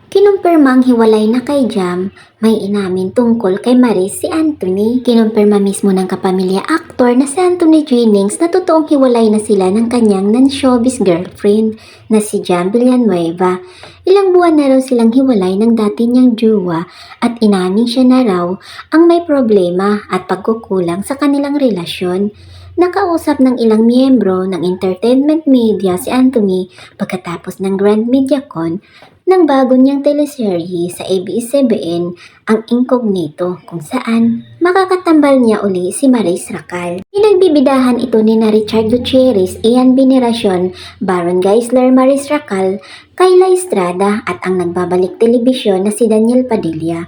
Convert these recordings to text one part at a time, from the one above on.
Kinumpirmang hiwalay na kay Jam, may inamin tungkol kay Maris si Anthony. Kinumpirma mismo ng kapamilya aktor na si Anthony Jennings na totoong hiwalay na sila ng kanyang non-showbiz girlfriend na si Jam Villanueva. Ilang buwan na raw silang hiwalay ng dati niyang jowa at inamin siya na raw ang may problema at pagkukulang sa kanilang relasyon. Nakausap ng ilang miyembro ng entertainment media si Anthony pagkatapos ng Grand MediaCon ng bago niyang teleserye sa ABS-CBN ang Incognito kung saan makakatambal niya uli si Maris Racal. Pinagbibidahan ito ni na Richard Gutierrez, Ian Veneracion, Baron Geisler, Maris Racal, Kayla Estrada at ang nagbabalik telebisyon na si Daniel Padilla.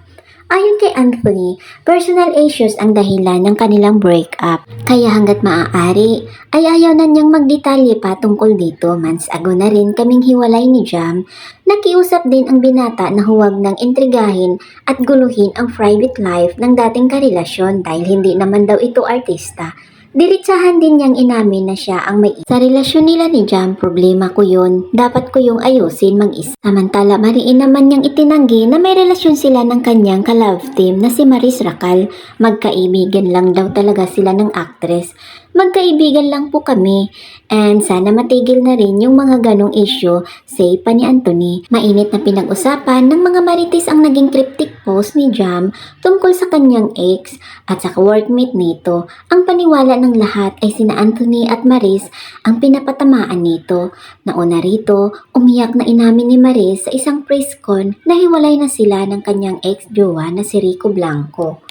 Ayon kay Anthony, personal issues ang dahilan ng kanilang breakup. Kaya hanggat maaari, ay ayaw na niyang magdetalye pa tungkol dito. Months ago na rin kaming hiwalay ni Jam. Nakiusap din ang binata na huwag nang intrigahin at guluhin ang private life ng dating karelasyon dahil hindi naman daw ito artista. Diretsahan din niyang inamin na siya ang may sa relasyon nila ni Jam. Problema ko yun, dapat ko yung ayusin mag-isa. Samantala mariin naman niyang itinanggi na may relasyon sila ng kanyang ka-love team na si Maris Racal. Magkaibigan lang daw talaga sila ng actress. Magkaibigan lang po kami and sana matigil na rin yung mga ganong issue, say pa ni Anthony. Mainit na pinag-usapan ng mga marites ang naging cryptic post ni Jam tungkol sa kanyang ex at sa workmate nito. Ang paniwala ng lahat ay sina Anthony at Maris ang pinapatamaan nito. Nauna rito, umiyak na inamin ni Maris sa isang press con na hiwalay na sila ng kanyang ex-jowa na si Rico Blanco.